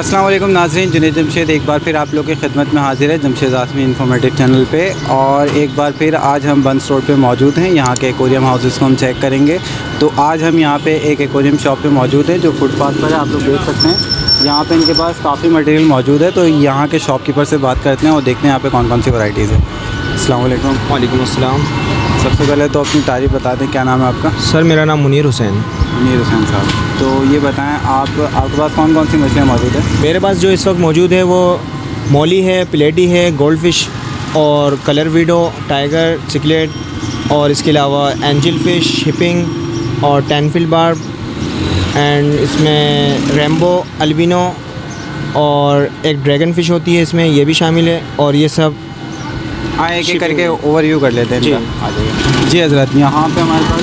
अस्सलाम वालेकुम नाज़रीन, जुनैद जमशेद एक बार फिर आप लोग की खिदमत में हाजिर है जमशेद आज़मी इन्फॉर्मेटिव चैनल पे। और एक बार फिर आज हम बंस रोड पे मौजूद हैं। यहाँ के एक्वेरियम हाउसेस को हम चेक करेंगे। तो आज हम यहाँ पे एक एक्वेरियम शॉप पे मौजूद है जो फुटपाथ पर है, आप लोग देख सकते हैं। यहाँ पे इनके पास काफ़ी मटेरियल मौजूद है। तो यहाँ के शॉपकीपर से बात करते हैं और देखते हैं यहाँ पर कौन कौन सी वैराइटीज़ है। अस्सलाम वालेकुम। वालेकुम अस्सलाम। सबसे पहले तो अपनी तारीफ़ बता दें, क्या नाम है आपका? सर मेरा नाम मुनीर हुसैन। मुनीर हुसैन साहब, तो ये बताएं आपके पास कौन कौन सी मछलियाँ मौजूद है? मेरे पास जो इस वक्त मौजूद है वो मोली है, प्लेटी है, गोल्ड फिश और कलर वीडो, टाइगर, चिकलेट और इसके अलावा एंजल फिश, शिपिंग और टेनफिल बार्ब एंड इसमें रेम्बो, अल्बिनो और एक ड्रैगन फ़िश होती है इसमें, ये भी शामिल है। और ये सब एक एक करके ओवरव्यू कर लेते हैं। जी। आ जाइए जी हज़रत। यहाँ पे हमारे पास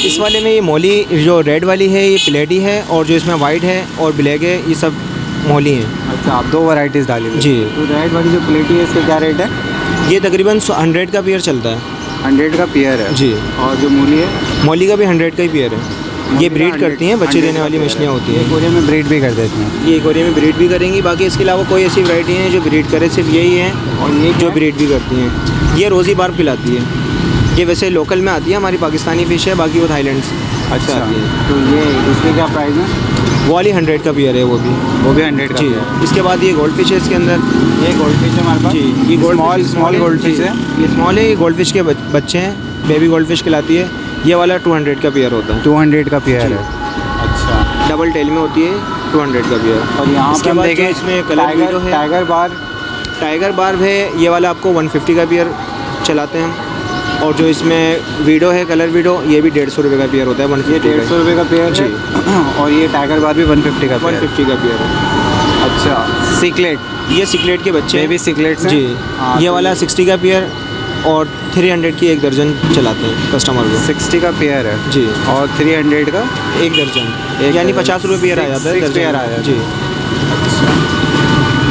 इस वाले में ये मोली जो रेड वाली है ये प्लेटी है, और जो इसमें वाइट है और ब्लैक है ये सब मोली हैं। अच्छा, आप दो वैराइटीज़ डाली जी। तो रेड वाली जो प्लेटी है इसका क्या रेट है? ये तकरीबन 100 का पेयर चलता है। 100 का पेयर है जी। और जो मूली है? मोली का भी 100 का ही पेयर है। ये ब्रीड करती हैं, बच्चे देने वाली मछलियाँ होती हैं। एक्वेरियम में ब्रीड भी कर देती हैं। ये एक्वेरियम में ब्रीड भी करेंगी। बाकी इसके अलावा कोई ऐसी वैरायटी है जो ब्रीड करे, सिर्फ यही है। और ये जो ब्रीड भी करती हैं, ये रोज़ी बार्ब खिलाती है। ये वैसे लोकल में आती है, हमारी पाकिस्तानी फ़िश है, बाकी वो थाईलैंड से अच्छा आती है। तो ये इसके क्या प्राइस है? वो वाली 100 का पेयर है वो भी 100 का जी। पेयर है। इसके बाद ये गोल्ड फिश है इसके अंदर। ये गोल्ड फिश है हमारे पास? जी, ये गोल्ड स्मॉल गोल्ड फिश है। ये स्मॉल है, ये गोल्ड फिश के बच्चे हैं, बेबी गोल्ड फिश खिलाती है। ये वाला 200 का पेयर होता है। 200 का पेयर जी। है। अच्छा, डबल टेल में होती है, 200 का पेयर। और यहाँ इसके पे हम बाद देखें जो इसमें कलर वीडो है, टाइगर बार्ब है, ये वाला आपको 150 का पेयर चलाते हैं हम। और जो इसमें वीडो है, कलर वीडो, ये भी 150 रुपये का पेयर होता है। 150 रुपये का पेयर जी। और ये टाइगर बार भी 150 का पेयर 150 का पेयर है। अच्छा, सिकलेट, ये सिकलेट के बच्चे हैं। बेबी सिकलेट्स हैं। जी। हाँ, ये तो वाला 60 का पेयर और 300 की एक दर्जन चलाते हैं कस्टमर को। 60 का पेयर है जी। और 300 का एक दर्जन, एक यानी दर्जन। 50 रुपये पेयर आ जाता है। 6 पेयर आ जाता है। जी।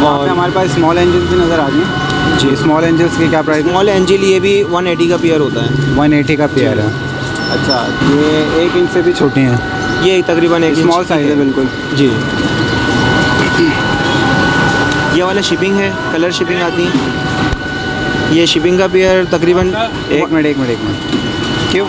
और हमारे पास स्मॉल एंजल्स भी नज़र आ रही हैं। जी। स्मॉल एंजल्स की क्या प्राइस है? स्मॉल एंजिल ये भी 180 का पेयर होता है। 180 का पेयर है। अच्छा, ये 1 इंच से भी छोटी हैं? ये तकरीबन एक स्मॉल साइज़ है बिल्कुल। जी। ये वाला शिपिंग है, कलर शिपिंग आती है। ये शिपिंग का पेयर तकरीबन एक मिनट क्यों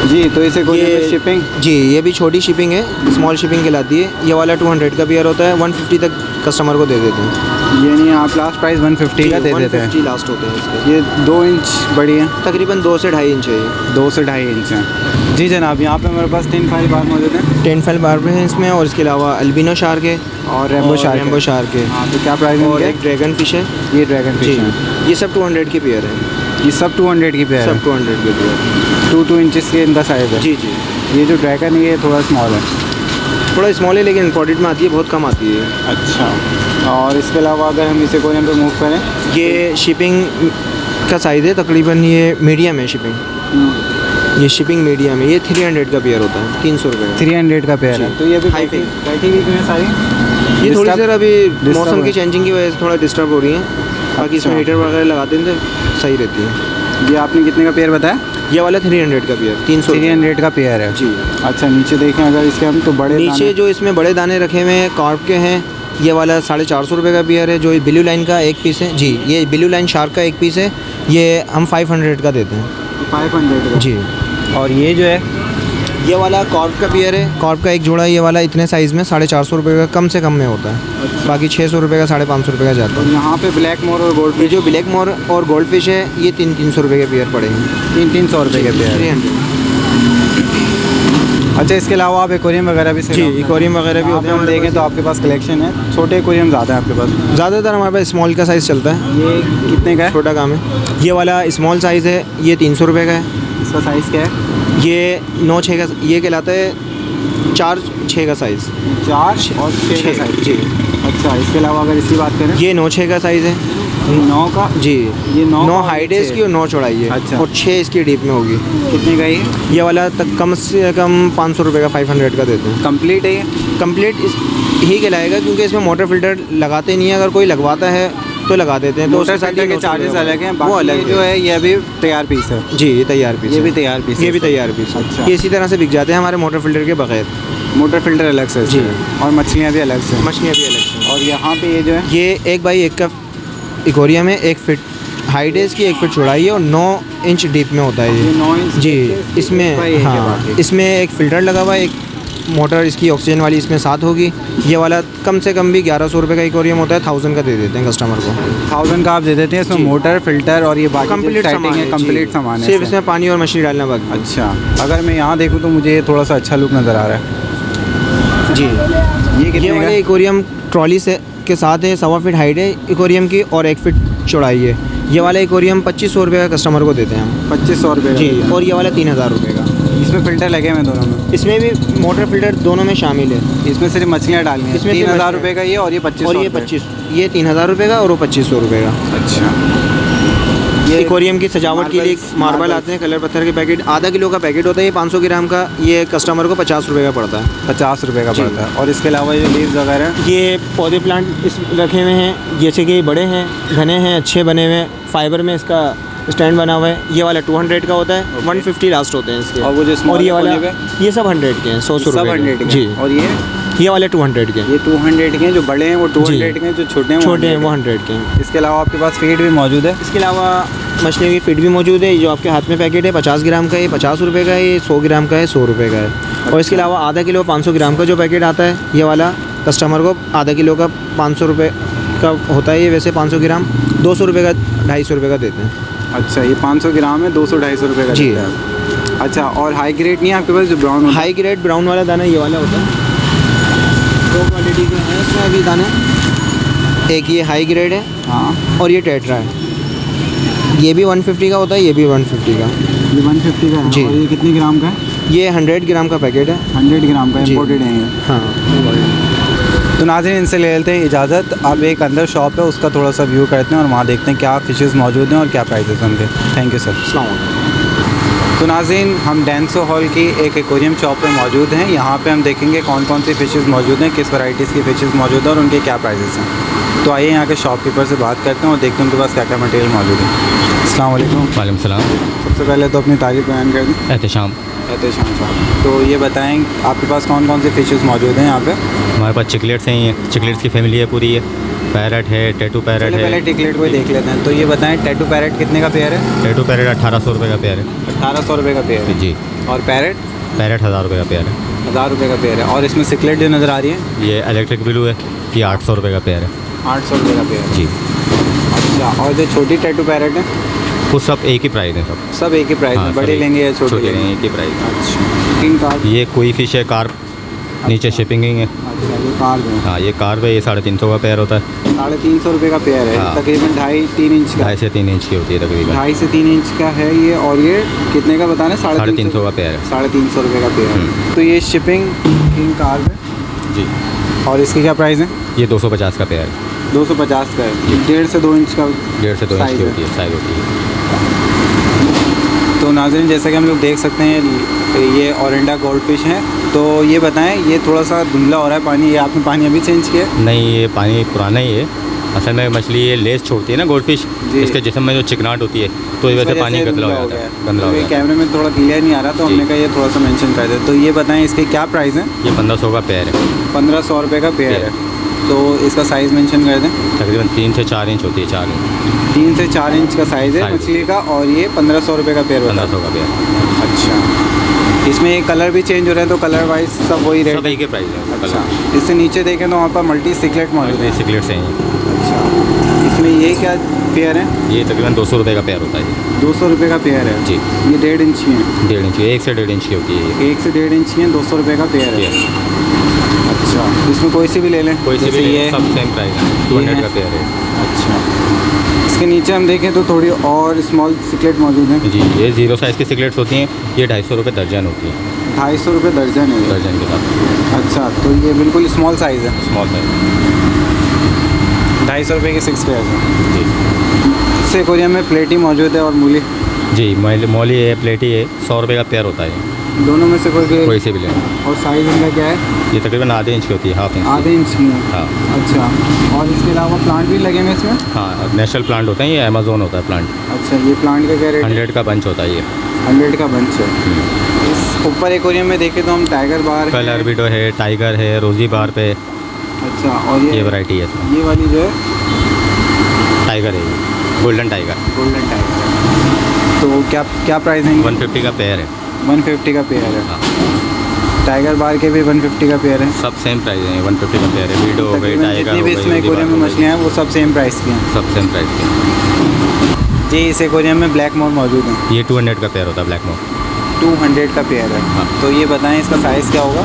जी। तो इसे कोई शिपिंग? जी, ये भी छोटी शिपिंग है, स्मॉल शिपिंग कहलाती है। ये वाला 200 का पेयर होता है, 150 तक कस्टमर को दे देते हैं। ये नहीं, आप लास्ट प्राइस 150 का दे देते हैं? 150 लास्ट होते हैं इसके। ये 2 इंच बड़ी है? तकरीबन 2 से 2.5 इंच है ये। 2 से 2.5 इंच है। जी जनाब, यहाँ पे हमारे पास 10 फाइल बार मौजूद है। 10 फाइल बार्ब हैं इसमें, और इसके अलावा अल्बिनो शार्क है और रेम्बो शार्क है। है। हाँ, तो क्या प्राइस है? और एक ड्रैगन फिश है। ये ड्रैगन फिश है। ये सब 200 की पेयर है। ये सब 200 की पेयर है? सब 200 की पेयर। 2 इंचेस के इनका साइज़ है? जी जी। ये जो ड्रैगन है ये थोड़ा स्मॉल है? थोड़ा स्मॉल है, लेकिन इम्पोर्टेड में आती है, बहुत कम आती है। अच्छा, और इसके अलावा अगर हम इसे कोरियम पे मूव करें? ये शिपिंग का साइज़ है, तकरीबन ये मीडियम है शिपिंग। ये शिपिंग मीडियम है। ये 300 का पेयर होता है, 300 रुपये का। 300 का पेयर है। तो ये भी हाई बैठी हुई क्यों है सारी? ये थोड़ी देर अभी डिस्टर्ब मौसम की है। चेंजिंग की वजह से थोड़ा डिस्टर्ब हो रही है। बाकी इसमें हीटर वगैरह लगाते हैं तो सही रहती है। ये आपने कितने का पेयर बताया? ये वाला 300 का पेयर, 300 का पेयर है जी। अच्छा, नीचे देखें अगर इसके हम तो बड़े नीचे जो इसमें बड़े दाने रखे हुए हैं कार्प के हैं। ये वाला 450 रुपये का पेयर है, जो ये ब्लू लाइन का एक पीस है। जी, ये ब्लू लाइन शार्क का एक पीस है, ये हम 500 का देते हैं। 500 का? जी। और ये जो है ये वाला कॉर्प का पेयर है, कॉर्प का एक जोड़ा ये वाला इतने साइज़ में 450 रुपये का कम से कम में होता है। अच्छा। बाकी 600 रुपये का, 550 रुपये का जाता और है। यहाँ पे ब्लैक मोर और गोल्ड ये जो ब्लैक मोर और गोल्ड फिश है ये 300 रुपये के पेयर पड़ेंगे। 300 रुपये के पेयर? 300। अच्छा, इसके अलावा आप एक्वेरियम वगैरह भी जी, एक्वेरियम वगैरह भी होते हैं। हम देखें तो आपके पास कलेक्शन है। छोटे एक्वेरियम ज़्यादा है आपके पास? ज़्यादातर हमारे पास स्मॉल का साइज़ चलता है। ये कितने का है? छोटा काम है। ये वाला स्मॉल साइज़ है, ये 300 रुपये का है। इसका साइज़ क्या है? ये 9-6 का, ये कहलाता है 4-6 का साइज़। 4 और 6 का साइज़? जी। अच्छा, इसके अलावा अगर इसकी बात करें? ये 9-6 का साइज़ है। 9 का? जी। ये 9 हाइट है इसकी और 9 चौड़ाई है। अच्छा। और 6 इसकी डीप में होगी। कितने का है ये वाला तक कम से कम 500 रुपये का, 500 का देते हैं। कंप्लीट है ये? कंप्लीट ही कहलाएगा, क्योंकि इसमें मोटर फिल्टर लगाते नहीं है। अगर कोई लगवाता है तो लगा देते हैं। तो मोटर उसके साथ फिल्टर के 900 चार्जेस रुपये अलग हैं, वो बाकी अलग ये जो है ये अभी तैयार पीस है। जी, ये तैयार पीस ये है। भी तैयार पीस ये भी है। तैयार पीस है। अच्छा। ये इसी तरह से बिक जाते हैं हमारे मोटर फिल्टर के बगैर। मोटर फिल्टर अलग से जी। इसमें, और मछलियाँ भी अलग से। मछलियाँ भी अलग से। और यहाँ पे ये जो है ये 1 बाई 1 का एक्वेरियम है। 1 फीट हाइट है इसकी, 1 फीट चौड़ाई है और 9 इंच डीप में होता है ये ये। 9 इंच जी, के इसमें भाई है हाँ, बाकी। इसमें एक फ़िल्टर लगा हुआ है, एक मोटर इसकी ऑक्सीजन वाली इसमें साथ होगी। ये वाला कम से कम भी 1100 रुपये का एक्वेरियम होता है, 1000 का दे देते हैं कस्टमर को। 1000 का आप दे देते हैं इसमें, जी। मोटर फिल्टर और ये बाकी कंप्लीट सेटिंग सामान है, है, कंप्लीट जी। सामान है सिर्फ इसमें। इसमें पानी और मछली डालना बाकी। अच्छा, अगर मैं यहाँ देखूँ तो मुझे ये थोड़ा सा अच्छा लुक नज़र आ रहा है। जी, ये ये कितने वाले का? एक्वेरियम ट्रॉली से के साथ है, 1.25 फीट हाइट है एक्वेरियम की और 1 फीट चौड़ाई है। ये वाला एक्वेरियम 2500 रुपये का कस्टमर को देते हैं हम। 2500 रुपये का जी, देते हैं। और ये वाला 3000 रुपये का। इसमें फ़िल्टर लगे हुए हैं दोनों में? इसमें भी मोटर फिल्टर दोनों में शामिल है। इसमें सिर्फ मछलियाँ डालनी है। इसमें सिर्फ 3000 मछलियाँ। रुपये का ये, और ये 2500 और ये रुपये। 25, ये 3000 रुपये का और वो 2500 रुपये का। अच्छा, ये एक्वेरियम की सजावट के लिए मार्बल मार्बल्स आते हैं, कलर पत्थर के पैकेट, आधा किलो का पैकेट होता है ये 500 ग्राम का। ये कस्टमर को 50 रुपये का पड़ता है। 50 रुपये का जी। पड़ता है। और इसके अलावा ये लीव्स वगैरह ये पौधे प्लांट इस रखे हुए हैं, जैसे कि बड़े हैं, घने हैं, अच्छे बने हुए हैं, फाइबर में इसका स्टैंड बना हुआ है। ये वाला 200 का होता है, 150 लास्ट होते हैं इसके। और वो जो और small ये वाला वाले ये सब 100 के हैं, 100 सब रुपये 100 के। के। जी, और ये वाले 200 के। ये 200 के हैं, जो बड़े हैं वो 200 के हैं, जो छोटे हैं छोटे हैं वो 100 100 के हैं। इसके अलावा आपके पास फीड भी मौजूद है? इसके अलावा मछलियों की फीड भी मौजूद है। ये जो आपके हाथ में पैकेट है 50 ग्राम का, ये 50 रुपये का है। ये 100 ग्राम का है, 100 रुपये का है। और इसके अलावा आधा किलो 500 ग्राम का जो पैकेट आता है, ये वाला कस्टमर को आधा किलो का 500 रुपये का होता है। ये वैसे 500 ग्राम 200 रुपये का, 250 रुपये का देते हैं। अच्छा, ये 500 ग्राम है, 200-250 रुपये का जी। देते हैं। अच्छा, और हाई ग्रेड नहीं है आपके पास जो ब्राउन होता है? हाई ग्रेड ब्राउन वाला दाना ये वाला होता है। 2 क्वालिटी के हैं इसमें अभी दाने। एक ये हाई ग्रेड है हाँ, और ये टेट्रा है। ये भी 150 का होता है, ये भी 150 का। ये 150 का है। जी। और ये कितने ग्राम का है? ये 100 ग्राम का पैकेट है। 100 ग्राम का जी। इम्पोर्टेड है ये। हाँ। तो नाज़रीन, इनसे ले लेते हैं इजाज़त। अब एक अंदर शॉप है, उसका थोड़ा सा व्यू करते हैं और वहाँ देखते हैं क्या फ़िशेस मौजूद हैं और क्या प्राइसेस होंगे। Thank you sir. अस्सलाम वालेकुम। तो नाज़रीन, हम डेंसो हॉल की एक एक्वेरियम शॉप पे मौजूद हैं। यहाँ पे हम देखेंगे कौन कौन सी फ़िशेस मौजूद हैं, किस वैराइटीज़ की फ़िशेस मौजूद हैं और उनके क्या प्राइसेस हैं। तो आइए यहाँ के शॉपकीपर से बात करते हैं और देखते हैं उनके पास क्या क्या मटेरियल मौजूद है। अस्सलाम वालेकुम। वालेकुम सलाम। सबसे पहले तो अपनी तारीफ़ बयान कर दें। एहतशाम। एहतशाम साहब, तो ये बताएं आपके पास कौन कौन से फ़िशेस मौजूद हैं यहाँ पे? हमारे पास चिकलेट्स हैं, ये चिकलेट्स की फैमिली है पूरी है। पैरट है, टैटू पैरट चलिए पहले है। टिकलेट को ही देख लेते हैं। तो ये बताएं टैटू पैरट कितने का पेयर है? टैटू पैरट 1800 रुपये का पेयर है। 1800 रुपये का पेयर है। जी। और पैरट? पैरट 1000 रुपये का पेयर है। 1000 रुपये का पेयर है। और इसमें सिकलेट जो नज़र आ रही है ये इलेक्ट्रिक ब्लू है, ये 800 रुपये का पेयर है। 800 रुपये का पेयर है। जी। अच्छा, और जो छोटी टैटू पैरट है? वो सब एक ही प्राइस है सब। सब एक ही प्राइस हाँ, है, सब बड़ी एक- लेंगे या छोटी छोटी लेंगे? लेंगे, एक ही प्राइस। अच्छा, किंग कार्प? ये कोई फिश है, कार्प, नीचे शिपिंग है। अच्छा, ये कार्प है। हाँ, ये कार्प है, ये 350 का पेयर होता है। 350 रुपये का पेयर है। हाँ। तकरीबन 2.5-3 इंच का। 2.5 से 3 इंच की होती है तकरीबन। 2.5 से 3 इंच का है ये। और ये कितने का बताना? 350 का पेयर है। 350 रुपये का पेयर है। तो ये शिपिंग किंग कार्प है। जी। और इसकी क्या प्राइस है? ये 250 का पेयर है। 250 का है। 1.5 से 2 इंच का 1.5 से 2 इंच साइज़ की है। होती है, साइज़ होती है। तो नाज़रीन, जैसा कि हम लोग देख सकते हैं ये ओरिंडा गोल्ड फिश है। तो ये बताएं, ये थोड़ा सा धुंधला हो रहा है पानी, ये आपने पानी अभी चेंज किया है? नहीं, ये पानी पुराना ही है। असल में मछली ये लेस छोड़ती है ना गोल्ड फिश, जी। इसके जिस्म में जो चिकनाहट होती है तो इस वजह से पानी गंदा हो जाता है, गंदा हो तो ये जाता है। कैमरे में थोड़ा क्लियर नहीं आ रहा, तो जी। हमने कहा ये थोड़ा सा मेंशन कर दे। तो ये बताएं इसके क्या प्राइस है? ये 1500 का पेयर है। 1500 रुपये का पेयर है। तो इसका साइज़ मेंशन कर दें। तकरीबन 3 से 4 इंच होती है, 4 इंच। 3 से 4 इंच का साइज़ है साइज़। मछली का। और ये 1500 रुपये का पेयर होता 1500 का पेयर है। अच्छा, इसमें एक कलर भी चेंज हो रहे हैं, तो कलर वाइज सब वही रेट सब है? एक ही प्राइस है। अच्छा, इससे नीचे देखें तो वहाँ पर मल्टी सिकलेट मौजूद है। सिकलेट्स हैं ये। अच्छा, इसमें ये क्या पेयर है? ये तकरीबन 200 रुपये का पेयर होता है। 200 रुपये का पेयर है। जी। ये 1.5 इंच की है। 1.5 इंच, 1 से 1.5 इंच की होती है ये। 1 से 1.5 इंच की है, 200 रुपये का पेयर है। पेयर। अच्छा, इसमें कोई सी भी ले लें? कोई से जैसे भी ये सब सेम प्राइस है, 200 का पेयर है। अच्छा, इसके नीचे हम देखें तो थोड़ी और स्मॉल सिकलेट मौजूद हैं। जी। ये 0 साइज़ की सिकलेट्स होती हैं, ये 250 रुपये दर्जन होती है, 250 रुपये दर्जन है ये। दर्जन के साथ। अच्छा, तो ये बिल्कुल स्मॉल साइज़ है। Small size. 250 रुपये के 6 पेयर है। जी। इससे कोरिया में प्लेटी मौजूद है और मूली। जी, मौली है, प्लेटी है, 100 रुपये का पेयर होता है। दोनों में से कोई से भी लें। और साइज़ इनका क्या है? ये तकरीबन आधे इंच की होती है, हाफ इंच। आधे इंच की है। हाँ। अच्छा, और इसके अलावा प्लांट भी लगे हैं इसमें? हाँ, नेशनल प्लांट होता है, ये अमेज़ोन होता है प्लांट। अच्छा, ये प्लांट का क्या रेट? 100 का बंच होता है ये। 100 का बंच है। इस ऊपर एक्वेरियम में देखें तो हम टाइगर बार, कलर वीडो है, टाइगर है, रोजी बार पे। अच्छा, और ये वैरायटी है इसमें। ये वाली जो है टाइगर है, ये गोल्डन टाइगर। Golden tiger. तो क्या प्राइस है? 150 का पेयर है। 150 का पेयर है। हाँ। टाइगर बार के भी 150 का पेयर है। सब सेम प्राइस है, 150 का पेयर है। वीडो हो गई, टाइगर जितनी हो भी गई, इसमें रोजी एक्वेरियम बार में हो मछलियाँ हैं वो सब सेम प्राइस की हैं। गई, सब सेम प्राइस के। जी, इस एक्वेरियम में ब्लैक मोर मौजूद है। ये 200 का पेयर होता है, ब्लैक मोर। 200 का पेयर है। हाँ। तो ये बताएं इसका साइज़ क्या होगा?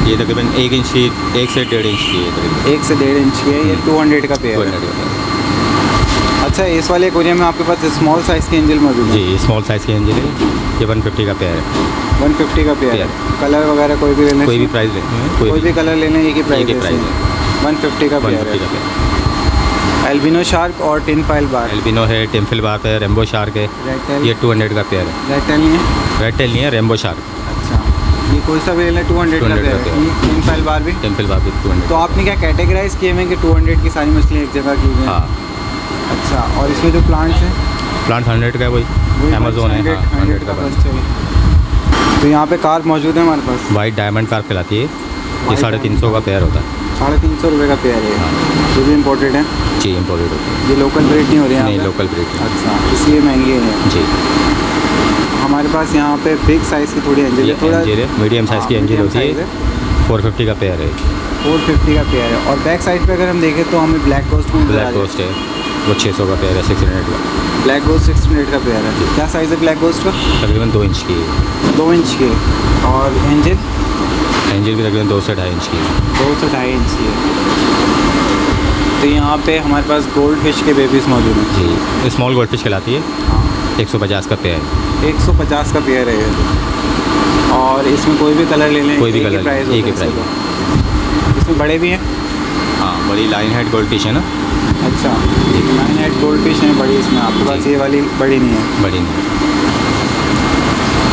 ये तकरीबन 1 इंच की, 1 से 1.5 इंच की है तकरीबन। 1 से 1.5 इंच की है। ये 200 का पेयर 200 है। का पेयर। अच्छा, इस वाले एक्वेरियम में आपके पास स्मॉल साइज़ के एंजल मौजूद है? जी, स्मॉल साइज़ की एंजल है। ये 150 का पेयर है। 150 का पेयर है। पेयर। कलर वगैरह कोई भी लेने? कोई भी प्राइस ले, कोई भी कलर लेने एक ही प्राइस एक ही प्राइस है। 150 का पेयर 150 है। का पेयर। एल्बिनो शार्क और टिन फाइल बार। एल्बिनो है, टिम्फिल बार पे, रेम्बो शार्क है। Red tell? ये 200 का पेयर है। रेड टेल नहीं है? रेड टेल नहीं है, रेम्बो शार्क। अच्छा, ये कोई सा भी ले लें 200 का 200 पेयर का है। पेयर। ये टिन फाइल बार भी? टिम्फिल बार भी 200। तो आपने क्या कैटेगराइज किए हैं कि 200 की सारी मछलियाँ एक जगह की हुई हैं? हाँ। अच्छा, और इसमें जो प्लांट्स हैं? प्लांट 100 का है, वही अमेज़ोन है। हाँ, 100 का बंच। तो यहाँ पे कार्प मौजूद है हमारे पास। वाइट डायमंड कार्प कहलाती है। ये White 350 का पेयर होता है। 350 रुपये का पेयर है। ये भी इम्पोर्टेड है? जी, इम्पोर्टेड होती है। ये लोकल ब्रीड नहीं हो रही है नहीं, यहाँ पे? Local breed. अच्छा, इसलिए महंगी है। जी, हमारे पास यहाँ पे बिग साइज़ की थोड़ी एंजल ये है। थोड़ा एंजल है, मीडियम साइज़ की एंजल होती है। 450 का पेयर है। 450 का पेयर है। और बैक साइड पे अगर हम देखें तो हमें ब्लैक गोस्ट में ब्लैक गोस्ट है, वो 600 का पेयर है, 600 का। ब्लैक गोस्ट 600 का पेयर है। क्या साइज़ है ब्लैक गोस्ट का? तकरीबन 2 इंच की है। 2 इंच की। और एंजल? एंजल भी तकरीबन 2 से 2.5 इंच की है। 2 से 2.5 इंच की है। तो यहाँ पे हमारे पास गोल्ड फिश के बेबीज़ मौजूद हैं। जी, स्मॉल गोल्ड फिश कहलाती है। हाँ, 150 का पेयर है। 150 का पेयर है ये। और इसमें कोई भी कलर ले लें, कोई भी एक ही कलर प्राइस लें, एक ही होता है प्राइस। इसमें बड़े भी हैं? हाँ, बड़ी लाइन हेड गोल्ड फिश है ना। अच्छा, एक 9 हेड गोल्ड फिश है बड़ी। इसमें आपके पास ये वाली बड़ी नहीं है? बड़ी नहीं।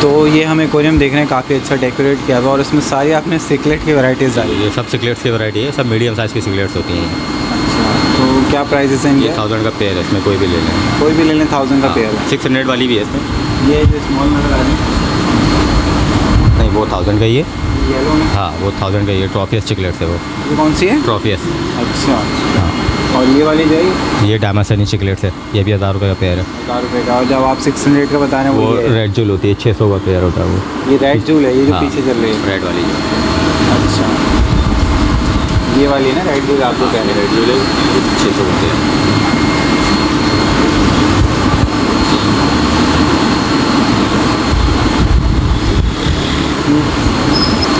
तो ये हम एक्वेरियम देख रहे हैं, काफ़ी अच्छा डेकोरेट किया हुआ और इसमें सारी आपने सिकलेट की वैराइटीज़ डाली है। ये सब सिकलेट्स की वैरायटी है, सब मीडियम साइज़ की सिकलेट्स होती हैं। अच्छा, तो क्या प्राइसेस हैं ये इनके? 1000 का पेयर है, इसमें कोई भी ले लें। कोई भी ले लें 1000 का पेयर है। 600 वाली भी है इसमें। ये जो स्मॉल नज़र आ रही है, नहीं, वो 1000 का ही है। येलो में? हाँ, वो 1000 का ही है। ट्रॉफियस चिकलेट्स है वो। ये कौन सी है? ट्रॉफियस। अच्छा, हाँ, और ये वाली जो है? ये डायमासनी चिकलेट्स है, ये भी 1000 रुपये का पेयर है। 1000 रुपये का। और जब आप 600 का बता रहे हैं वो वो ये है? रेड जूल होती है, 600 का पेयर होता है वो। ये रेड जूल है, ये जो हाँ, पीछे चल रही है? रेड वाली जो। अच्छा, ये वाली है ना रेड जूल? आप जो कह रहे हैं रेड जूल है, 600 का पेयर।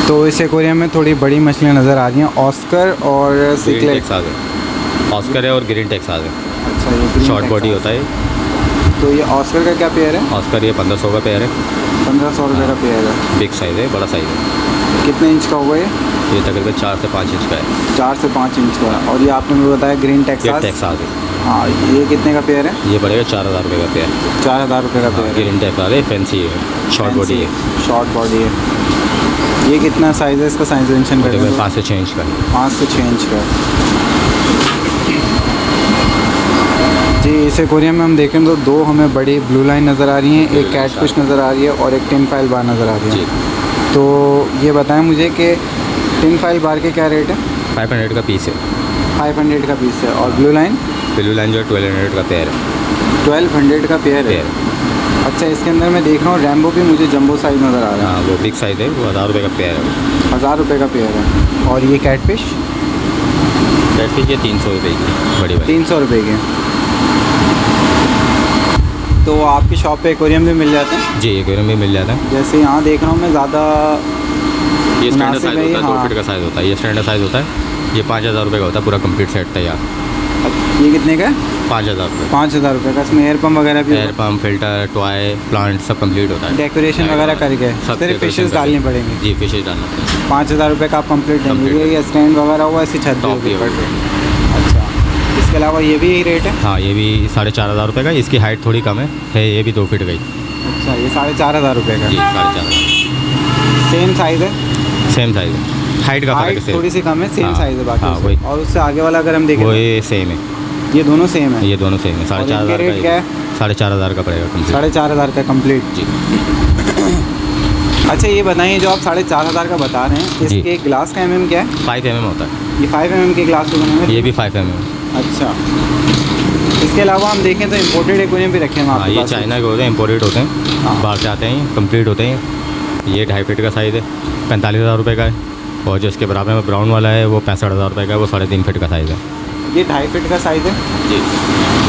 तो इस एक्वेरियम में थोड़ी बड़ी मछलियाँ नज़र आ रही हैं, ऑस्कर और ग्रीन सिकलेट। टेक्सास है, ऑस्कर है और ग्रीन टेक्सास है। अच्छा, ये green शॉर्ट बॉडी Texas। होता है। तो ये ऑस्कर का क्या पेयर है? ऑस्कर ये 1500 का पेयर है। 1500 रुपये का पेयर है। बिग साइज़ है, बड़ा साइज़ है। कितने इंच का होगा ये? ये तकरीबन 4 से 5 इंच का है। 4 से 5 इंच का। और ये आपने मुझे बताया ग्रीन ये टेक्सास? टेक्सास है। हाँ, ये कितने का पेयर है? ये पड़ेगा 4000 रुपये का पेयर। 4000 रुपये का पेयर है। ग्रीन टेक्सास है, फैंसी है, शॉर्ट बॉडी है। शॉर्ट बॉडी है। ये कितना साइज़ है इसका? साइज़ मेंशन कर तकरीबन 5 से 6 इंच का है। 5 से 6 इंच का। जी, इस एक्वेरियम में हम देखें तो 2 हमें बड़ी ब्लू लाइन नज़र आ रही हैं, एक कैटफिश नज़र आ रही है और एक टिन फाइल बार नज़र आ रही जी, है। तो ये बताएं मुझे कि टिन फाइल बार के क्या रेट है? 500 का पीस है। 500 का पीस है। और ब्लू लाइन? ब्लू लाइन जो है 1200 का पेयर है। 1200 का पेयर है। अच्छा, इसके अंदर मैं देख रहा हूँ रैम्बो भी मुझे जंबो साइज़ नज़र आ रहा है। हाँ, वो बिग साइज़ है, वो 1000 रुपये का पेयर है। 1000 रुपये का पेयर है। और ये कैटफिश? कैटफिश ये 300 रुपये की बड़ी वाली। 300 रुपये के। तो आपकी शॉप पे एक्वेरियम भी मिल जाते हैं? जी, एक्वेरियम भी मिल जाता है। जैसे यहाँ देख रहा हूँ मैं ज़्यादा ये स्टैंडर्ड मुनासिब साइज़ है ये, होता है, 2 हाँ। फीट का साइज़ होता है। ये स्टैंडर्ड साइज़ होता है। ये 5000 रुपये का होता है, पूरा कंप्लीट सेट तैयार। ये कितने का है? 5000 रुपये। 5000 रुपये का। इसमें एयर पम्प वगैरह भी? Air pump, filter, toy, plant सब कंप्लीट होता है। डेकोरेशन वगैरह करके सब सिर्फ फिशेस डालनी पड़ेंगी? जी, फिशेज डालना पड़ेगा। 5000 रुपये का आप कंप्लीट देंगे। Complete। ये स्टैंड वगैरह हुआ ऐसी छत टॉप भी भी होगी? होगा। अच्छा, इसके अलावा ये भी यही रेट है? हाँ, ये भी 4500 रुपये का। इसकी हाइट थोड़ी कम है, ये भी 2 फीट गई। अच्छा, ये 4500 रुपये का। जी, 4500। सेम साइज़ है? सेम साइज़ है, हाइट का फ़र्क है हाइट थोड़ी सी कम है, सेम हाँ, साइज़ है बाकी हाँ, उससे। वही। और उससे आगे वाला अगर हम देखें वो तो ये सेम है, ये दोनों सेम है? ये दोनों सेम है। और इनके 4,500 रेट क्या है? 4,500 का पड़ेगा कंप्लीट। 4,500 का कंप्लीट। जी। अच्छा ये बताइए, जो आप 4,500 का बता रहे हैं, जी। इसके ग्लास का mm क्या है? 5 mm होता है। ये 5 mm के ग्लास के बने हुए हैं? ये भी 5 mm। अच्छा, इसके अलावा हम देखें तो इम्पोर्टेड एक्वेरियम भी रखे हैं हाँ, आपके ये पास? चाइना के होते हैं, इम्पोर्टेड होते हैं, हाँ। बाहर से आते हैं, कंप्लीट होते हैं। ये 2.5 फीट का साइज़ है, 45,000 रुपये का है। और जो इसके बराबर में ब्राउन वाला है वो 65,000 रुपये का है, वो 3.5 फीट का साइज़ है। ये 2.5 फीट का साइज़ है। जी।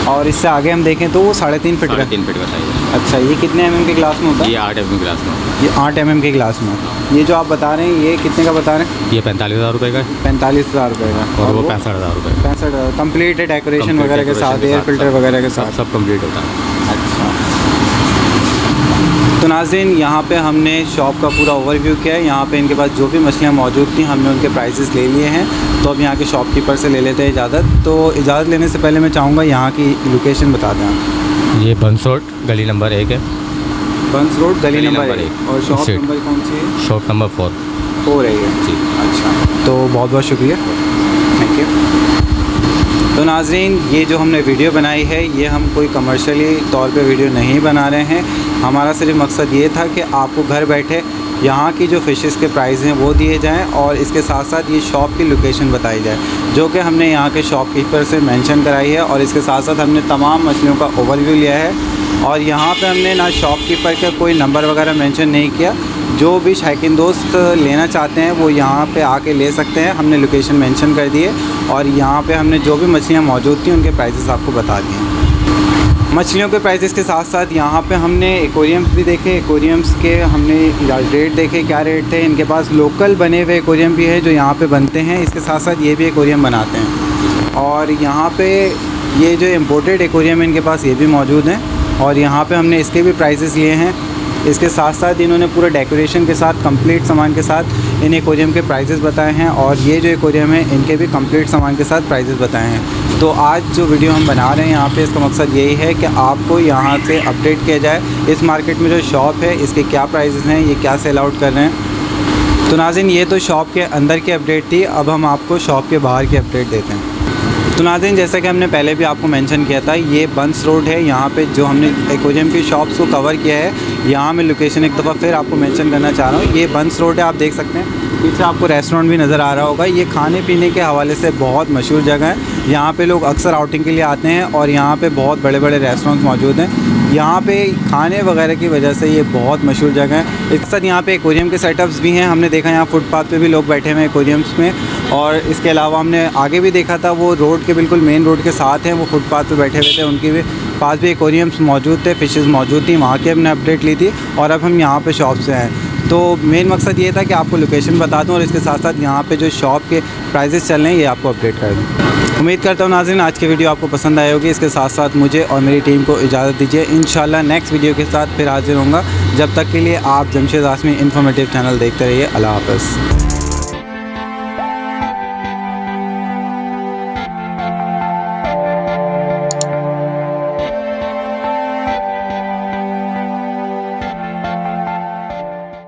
और इससे आगे हम देखें तो वो 3.5 फीट का। 3.5 फीट का साइज़ है। अच्छा, ये कितने mm के ग्लास में होता है? ये 8 mm ग्लास में। ये 8 mm के ग्लास में। ये जो आप बता रहे हैं ये कितने का बता रहे हैं? ये 45,000 रुपये का है 45,000 रुपये का। और वो 65,000 रुपये का। 65,000 कंप्लीट है, डेकोरेशन Complete वगैरह के decoration साथ, के एयर साथ, फिल्टर वगैरह के साथ। सब कंप्लीट होता है। अच्छा, तो नाज़रीन यहाँ पे हमने शॉप का पूरा ओवरव्यू किया है। यहाँ पे इनके पास जो भी मछलियाँ मौजूद थी हमने उनके प्राइसेस ले लिए हैं। तो अब यहाँ के शॉपकीपर से ले लेते हैं इजाज़त। तो इजाज़त लेने से पहले मैं चाहूँगा यहाँ की लोकेशन बता दें आप। ये बंस रोड गली नंबर 1 है। बंस रोड गली नंबर 1। एक। और शॉप स्ट्रीट। नंबर कौन सी है? Shop number 4। हो रही है जी। अच्छा, तो बहुत बहुत शुक्रिया, थैंक यू। तो नाज़रीन ये जो हमने वीडियो बनाई है ये हम कोई कमर्शियली तौर पे वीडियो नहीं बना रहे हैं। हमारा सिर्फ मकसद ये था कि आपको घर बैठे यहाँ की जो फ़िशेस के प्राइस हैं वो दिए जाएं और इसके साथ साथ ये शॉप की लोकेशन बताई जाए, जो कि हमने यहाँ के शॉपकीपर से मेंशन कराई है। और इसके साथ साथ हमने तमाम मछलियों का ओवरव्यू लिया है। और यहाँ पे हमने ना शॉपकीपर का कोई नंबर वगैरह मेंशन नहीं किया। जो भी शौकीन दोस्त लेना चाहते हैं वो यहाँ पे आके ले सकते हैं। हमने लोकेशन मेंशन कर दी है और यहाँ पे हमने जो भी मछलियाँ मौजूद थी उनके प्राइसेस आपको बता दिए हैं। मछलियों के प्राइसेस के साथ साथ यहाँ पे हमने एक्वेरियम्स भी देखे। एक्वेरियम्स के हमने रेट देखे, क्या रेट थे। इनके पास लोकल बने हुए एक्वेरियम भी है जो यहाँ पे बनते हैं। इसके साथ साथ ये भी एक्वेरियम बनाते हैं। और यहाँ पे ये जो इम्पोर्टेड एक्वेरियम इनके पास ये भी मौजूद हैं। और यहाँ पे हमने इसके भी प्राइसेस लिए हैं। इसके साथ साथ इन्होंने पूरे डेकोरेशन के साथ, कंप्लीट सामान के साथ इन एक्वेरियम के प्राइसेस बताए हैं। और ये जो एक्वेरियम है इनके भी कंप्लीट सामान के साथ प्राइसेस बताए हैं। तो आज जो वीडियो हम बना रहे हैं यहाँ पे, इसका मकसद यही है कि आपको यहाँ से अपडेट किया जाए इस मार्केट में जो शॉप है इसके क्या प्राइसेस हैं, ये क्या सेल आउट कर रहे हैं। तो नाज़रीन ये तो शॉप के अंदर की अपडेट थी। अब हम आपको शॉप के बाहर की अपडेट देते हैं। तो नाज़रीन जैसा कि हमने पहले भी आपको मेंशन किया था, ये बंस रोड है। यहाँ पे जो हमने एक्वेरियम की शॉप्स को कवर किया है, यहाँ मैं लोकेशन एक दफ़ा फिर आपको मेंशन करना चाह रहा हूँ। ये बंस रोड है, आप देख सकते हैं। पीछे आपको रेस्टोरेंट भी नज़र आ रहा होगा। ये खाने पीने के हवाले से बहुत मशहूर जगह है। यहाँ पे लोग अक्सर आउटिंग के लिए आते हैं और यहाँ पे बहुत बड़े बड़े रेस्टोरेंट मौजूद हैं। यहाँ पे खाने वगैरह की वजह से ये बहुत मशहूर जगह है। इसके साथ यहाँ पे एक्वेरियम के सेटअप्स भी हैं। हमने देखा यहाँ फुटपाथ पे भी लोग बैठे हुए हैं एक्वेरियम्स में। और इसके अलावा हमने आगे भी देखा था, वो रोड के बिल्कुल मेन रोड के साथ हैं, वो फुटपाथ पे बैठे हुए थे। उनके भी पास भी एक्वेरियम्स मौजूद थे, फ़िशेज़ मौजूद थी। वहाँ की हमने अपडेट ली थी और अब हम यहाँ पे शॉप से आए। तो मेन मकसद ये था कि आपको लोकेशन बता दूँ और इसके साथ साथ यहाँ पे जो शॉप के प्राइसेस चल रहे हैं ये आपको अपडेट कर दूँ। उम्मीद करता हूँ नाज़रीन आज की वीडियो आपको पसंद आई होगी। इसके साथ साथ मुझे और मेरी टीम को इजाज़त दीजिए। इंशाल्लाह नेक्स्ट वीडियो के साथ फिर हाजिर होऊंगा। जब तक के लिए आप जमशेद आसमी इन्फॉर्मेटिव चैनल देखते रहिए। अल्लाह हाफ़िज़।